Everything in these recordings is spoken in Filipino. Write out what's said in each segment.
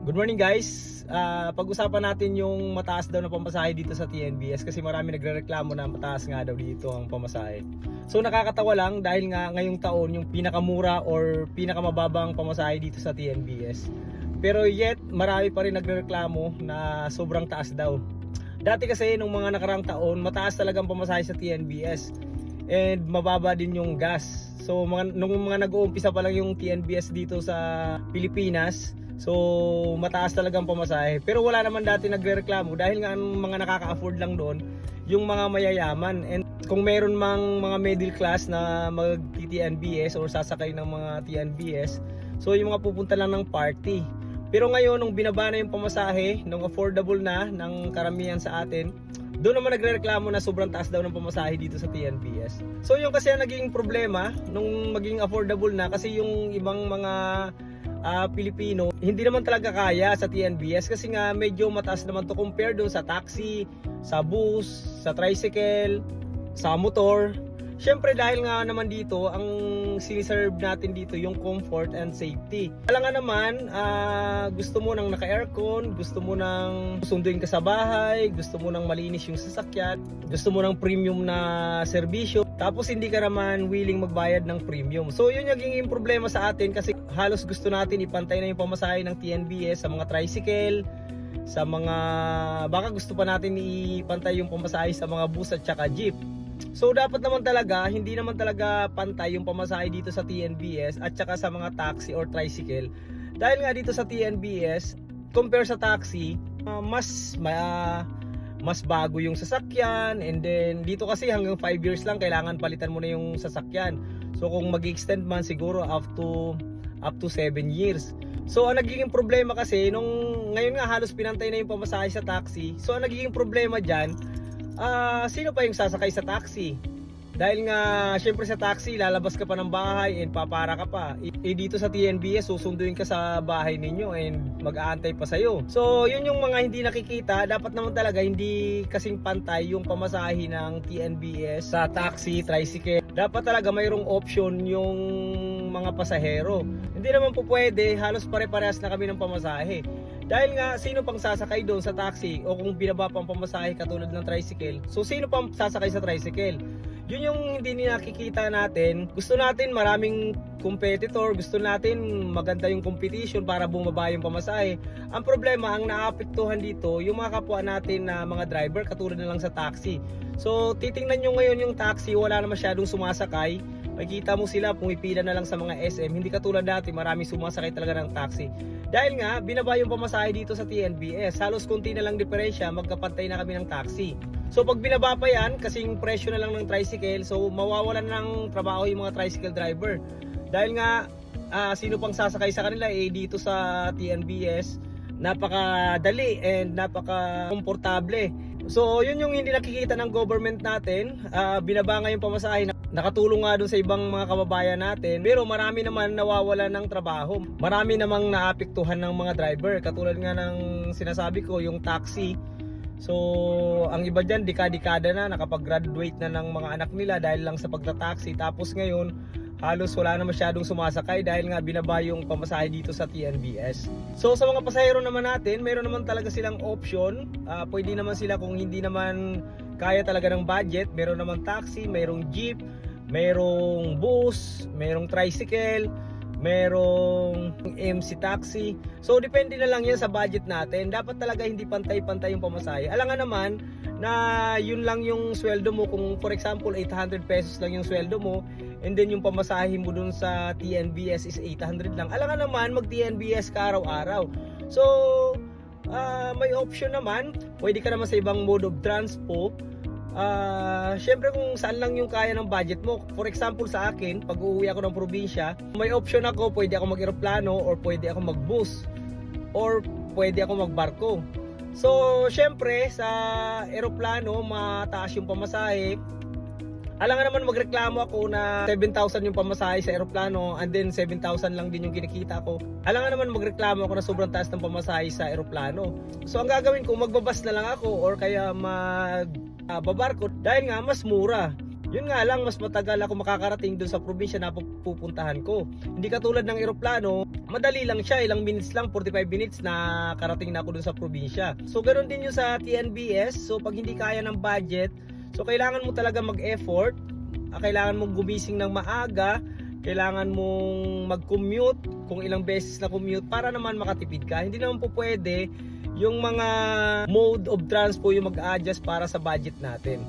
Good morning guys. Pag-usapan natin yung mataas daw na pamasahe dito sa TNBS kasi marami nagrereklamo na mataas nga daw dito ang pamasahe. So nakakatawa lang dahil nga ngayong taon yung pinakamura or pinakamababang pamasahe dito sa TNBS. Pero yet marami pa rin nagrereklamo na sobrang taas daw. Dati kasi nung mga nakarang taon mataas talagang pamasahe sa TNBS and mababa din yung gas. So nung mga nag-uumpisa pa lang yung TNBS dito sa Pilipinas, so mataas talagang pamasahe. Pero wala naman dati nagrereklamo dahil nga ang mga nakaka-afford lang doon yung mga mayayaman. And kung meron mang mga middle class na mag-TNBS or sasakay ng mga TNBS, so yung mga pupunta lang ng party. Pero ngayon nung binaba na yung pamasahe, nung affordable na ng karamihan sa atin, doon naman nagrereklamo na sobrang taas daw ng pamasahe dito sa TNBS. So yung kasi ang naging problema nung maging affordable na kasi yung ibang mga Pilipino hindi naman talaga kaya sa TNBS kasi nga medyo mataas naman to compare doon sa taxi, sa bus, sa tricycle, sa motor. Syempre dahil nga naman dito ang siniserve natin dito yung comfort and safety. Kailangan naman gusto mo nang naka-aircon, gusto mo nang sunduin ka sa bahay, gusto mo nang malinis yung sasakyan, gusto mo nang premium na serbisyo, tapos hindi ka naman willing magbayad ng premium. So yun yung naging problema sa atin kasi halos gusto natin ipantay na yung pamasahe ng TNBS sa mga tricycle, sa mga baka gusto pa natin ipantay yung pamasahe sa mga bus at saka jeep. So dapat naman talaga, hindi naman talaga pantay yung pamasahe dito sa TNBS at saka sa mga taxi or tricycle. Dahil nga dito sa TNBS, compare sa taxi, mas bago yung sasakyan, and then dito kasi hanggang 5 years lang kailangan palitan mo na yung sasakyan. So kung mag-extend man siguro up to 7 years. So ang nagiging problema kasi nung ngayon nga halos pinantay na yung pamasahe sa taxi. So ang nagiging problema diyan, sino pa yung sasakay sa taxi? Dahil nga syempre sa taxi lalabas ka pa ng bahay and papara ka pa. Dito sa TNBS susunduin ka sa bahay ninyo and mag-aantay pa sa'yo. So yun yung mga hindi nakikita. Dapat naman talaga hindi kasing pantay yung pamasahe ng TNBS sa taxi, tricycle. Dapat talaga mayroong option yung mga pasahero. Hindi naman po pwede halos pare-parehas na kami ng pamasahe. Dahil nga sino pang sasakay doon sa taxi o kung binaba pang pamasahe katulad ng tricycle, so sino pang sasakay sa tricycle? Yun yung hindi nakikita natin. Gusto natin maraming competitor, gusto natin maganda yung competition para bumaba yung pamasahe. Ang problema, ang naapektuhan dito yung mga kapwa natin na mga driver katulad na lang sa taxi. So titingnan nyo ngayon yung taxi, wala na masyadong sumasakay. Makikita mo sila pumipila na lang sa mga SM. Hindi katulad dati, maraming sumasakay talaga ng taxi. Dahil nga, binaba yung pamasahe dito sa TNBS. Halos konti na lang diferensya, magkapantay na kami ng taxi. So pag binaba pa yan, kasing presyo na lang ng tricycle, so mawawalan ng trabaho yung mga tricycle driver. Dahil nga, sino pang sasakay sa kanila, dito sa TNBS, napakadali and napaka-komportable. So yun yung hindi nakikita ng government natin. Binaba nga yung pamasahe, nakatulong nga doon sa ibang mga kababayan natin, pero marami naman nawawala ng trabaho. Marami namang naapektuhan ng mga driver, katulad nga ng sinasabi ko, yung taxi. So ang iba dyan dekada na nakapag-graduate na ng mga anak nila dahil lang sa pagta-taxi. Tapos ngayon halos wala na masyadong sumasakay dahil nga binaba yung pamasahe dito sa TNBS. So sa mga pasahero naman natin, meron naman talaga silang option. Pwede naman sila kung hindi naman kaya talaga ng budget, meron naman taxi, merong jeep, merong bus, merong tricycle, merong MC taxi. So depende na lang yan sa budget natin. Dapat talaga hindi pantay-pantay yung pamasahe. Alangan naman na yun lang yung sweldo mo. Kung for example 800 pesos lang yung sweldo mo, and then yung pamasahe mo dun sa TNBS is 800 lang. Alangan naman mag TNBS ka araw-araw. So may option naman. Pwede ka naman sa ibang mode of transport. Syempre kung saan lang yung kaya ng budget mo. For example sa akin, pag uuwi ako ng probinsya, may option ako, pwede ako mag-eroplano or pwede ako mag-bus or pwede ako magbarko. So syempre sa eroplano mataas yung pamasahe. Alangan naman magreklamo ako na 7,000 yung pamasahe sa eroplano and then 7,000 lang din yung kinikita ko. Alangan naman magreklamo ako na sobrang taas ng pamasahe sa eroplano. So ang gagawin ko, magbabas na lang ako or kaya babarko dahil nga mas mura. Yun nga lang, mas matagal ako makakarating doon sa probinsya na pupuntahan ko. Hindi katulad ng eroplano, madali lang siya, ilang minutes lang, 45 minutes na karating na ako doon sa probinsya. So ganoon din yung sa TNBS. So pag hindi kaya ng budget, so kailangan mo talaga mag-effort, kailangan mong gumising ng maaga, kailangan mong mag-commute kung ilang beses na commute para naman makatipid ka. Hindi naman po pwede yung mga mode of transport yung mag-adjust para sa budget natin.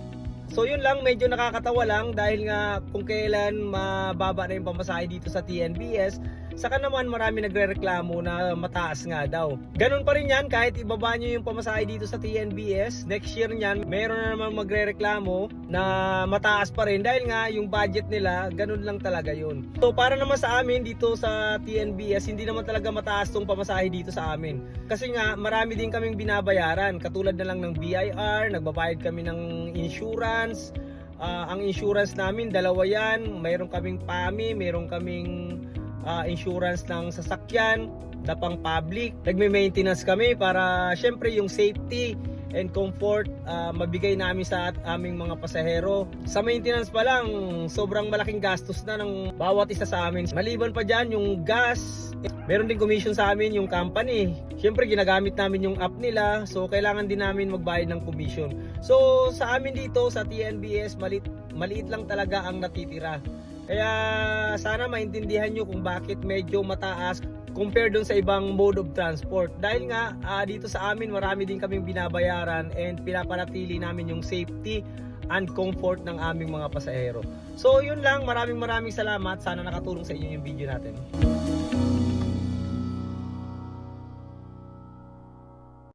So yun lang, medyo nakakatawa lang dahil nga kung kailan mababa na yung pamasahe dito sa TNBS, saka naman marami nagrereklamo na mataas nga daw. Ganun pa rin yan, kahit ibaba nyo yung pamasahe dito sa TNBS, next year nyan, meron na naman magrereklamo na mataas pa rin dahil nga yung budget nila, ganun lang talaga yun. So para naman sa amin dito sa TNBS, hindi naman talaga mataas tong pamasahe dito sa amin. Kasi nga marami din kaming binabayaran, katulad na lang ng BIR, nagbabayad kami ng insurance. Ang insurance namin, dalawa yan. Mayroon kaming PAMI, mayroon kaming insurance ng sasakyan, na pang public. Nagme-maintenance kami para syempre yung safety and comfort mabigay namin sa aming mga pasahero. Sa maintenance pa lang, sobrang malaking gastos na ng bawat isa sa amin. Maliban pa dyan yung gas, meron din commission sa amin yung company. Syempre ginagamit namin yung app nila, so kailangan din namin magbayad ng commission. So sa amin dito sa TNBS, maliit lang talaga ang natitira. Kaya sana maintindihan nyo kung bakit medyo mataas compare dun sa ibang mode of transport. Dahil nga dito sa amin marami din kaming binabayaran and pinapanatili namin yung safety and comfort ng aming mga pasahero. So yun lang, maraming salamat. Sana nakatulong sa inyo yung video natin.